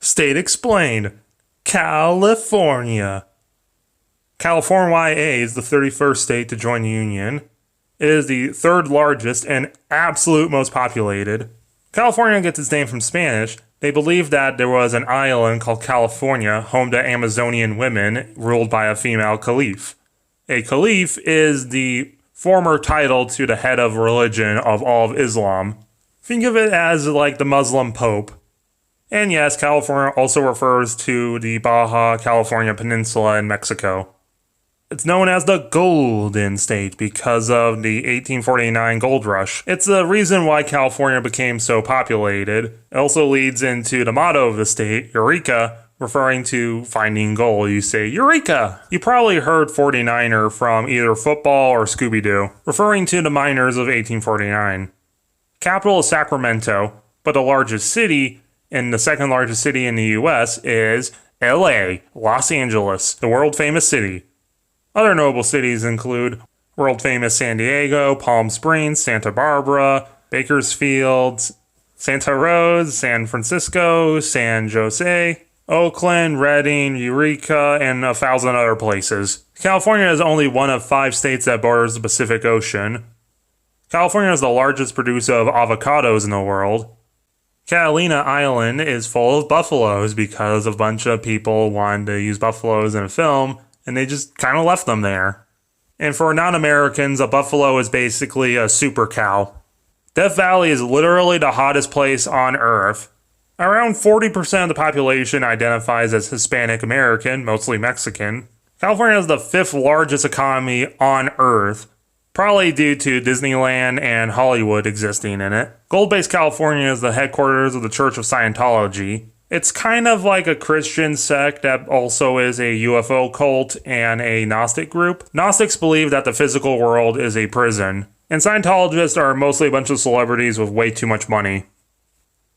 State explained. California. California is the 31st state to join the Union. It is the third largest and absolute most populated. California gets its name from Spanish. They believe that there was an island called California, home to Amazonian women, ruled by a female caliph. A caliph is the former title to the head of religion of all of Islam. Think of it as like the Muslim Pope. And yes, California also refers to the Baja California Peninsula in Mexico. It's known as the Golden State because of the 1849 gold rush. It's the reason why California became so populated. It also leads into the motto of the state, Eureka, referring to finding gold. You say, Eureka! You probably heard 49er from either football or Scooby-Doo, referring to the miners of 1849. Capital is Sacramento, but the largest city and the second largest city in the US is LA, Los Angeles, the world-famous city. Other notable cities include world-famous San Diego, Palm Springs, Santa Barbara, Bakersfield, Santa Rosa, San Francisco, San Jose, Oakland, Redding, Eureka, and 1,000 other places. California is only one of 5 states that borders the Pacific Ocean. California is the largest producer of avocados in the world. Catalina Island is full of buffaloes because a bunch of people wanted to use buffaloes in a film, and they just kind of left them there. And for non-Americans, a buffalo is basically a super cow. Death Valley is literally the hottest place on Earth. Around 40% of the population identifies as Hispanic American, mostly Mexican. California has the 5th largest economy on Earth, probably due to Disneyland and Hollywood existing in it. Gold Base, California is the headquarters of the Church of Scientology. It's kind of like a Christian sect that also is a UFO cult and a Gnostic group. Gnostics believe that the physical world is a prison, and Scientologists are mostly a bunch of celebrities with way too much money.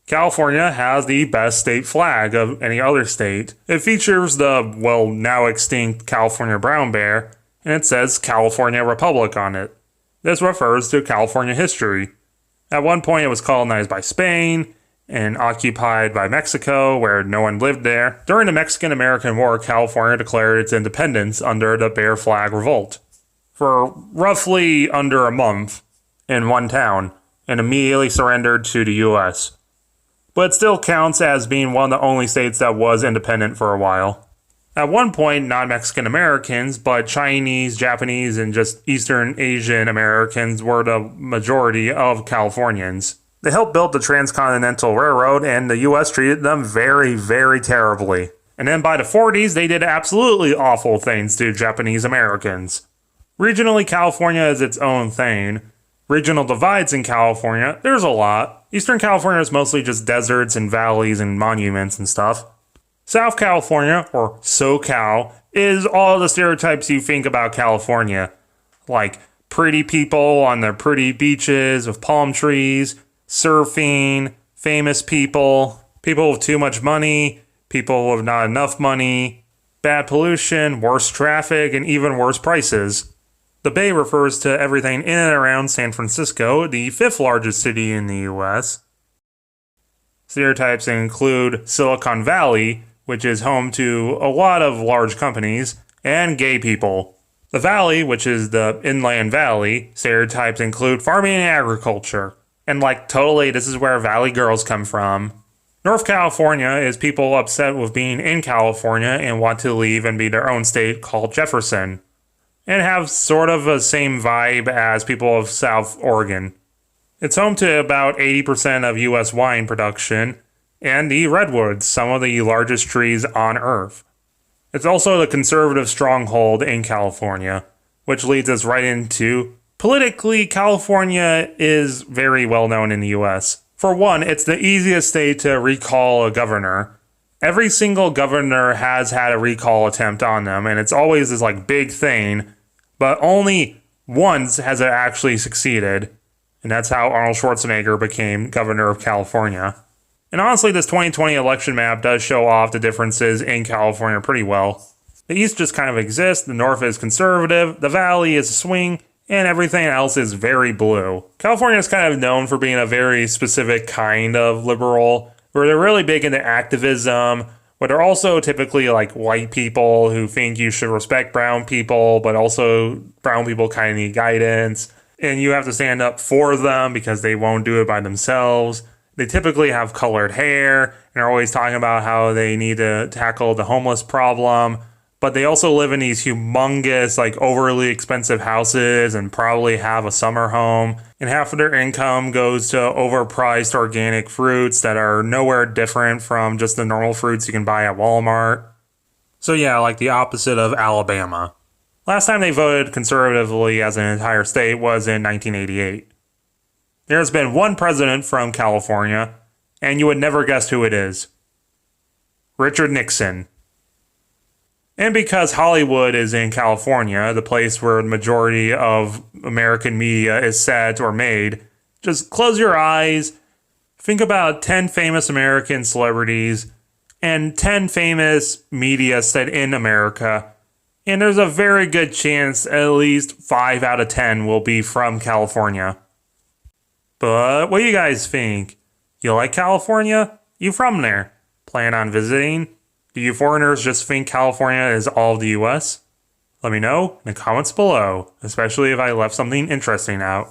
California has the best state flag of any other state. It features the, well, now extinct California brown bear, and it says California Republic on it. This refers to California history. At one point it was colonized by Spain, and occupied by Mexico, where no one lived there. During the Mexican-American War, California declared its independence under the Bear Flag Revolt for roughly under a month in one town, and immediately surrendered to the U.S. But it still counts as being one of the only states that was independent for a while. At one point, not Mexican-Americans, but Chinese, Japanese, and just Eastern Asian Americans were the majority of Californians. They helped build the Transcontinental Railroad, and the U.S. treated them very, very terribly. And then by the 40s, they did absolutely awful things to Japanese Americans. Regionally, California is its own thing. Regional divides in California, there's a lot. Eastern California is mostly just deserts and valleys and monuments and stuff. South California, or SoCal, is all the stereotypes you think about California. Like pretty people on their pretty beaches with palm trees, surfing, famous people, people with too much money, people with not enough money, bad pollution, worse traffic, and even worse prices. The Bay refers to everything in and around San Francisco, the 5th largest city in the US. Stereotypes include Silicon Valley, which is home to a lot of large companies, and gay people. The Valley, which is the inland valley, stereotypes include farming and agriculture. And like, totally, this is where Valley girls come from. North California is people upset with being in California and want to leave and be their own state called Jefferson. And have sort of the same vibe as people of South Oregon. It's home to about 80% of US wine production, and the redwoods, some of the largest trees on Earth. It's also the conservative stronghold in California, which leads us right into politically, California is very well known in the US. For one, it's the easiest state to recall a governor. Every single governor has had a recall attempt on them, and it's always this like big thing, but only once has it actually succeeded. And that's how Arnold Schwarzenegger became governor of California. And honestly, this 2020 election map does show off the differences in California pretty well. The East just kind of exists, the North is conservative, the Valley is a swing, and everything else is very blue. California is kind of known for being a very specific kind of liberal. where they're really big into activism, but they're also typically like white people who think you should respect brown people, but also brown people kind of need guidance. And you have to stand up for them because they won't do it by themselves. They typically have colored hair and are always talking about how they need to tackle the homeless problem. But they also live in these humongous, like overly expensive houses and probably have a summer home. And half of their income goes to overpriced organic fruits that are nowhere different from just the normal fruits you can buy at Walmart. So yeah, like the opposite of Alabama. Last time they voted conservatively as an entire state was in 1988. There's been one president from California, and you would never guess who it is. Richard Nixon. And because Hollywood is in California, the place where the majority of American media is set or made, just close your eyes, think about 10 famous American celebrities and 10 famous media set in America, and there's a very good chance at least 5 out of 10 will be from California. But what do you guys think? You like California? You from there? Plan on visiting? Do you foreigners just think California is all of the US? Let me know in the comments below, especially if I left something interesting out.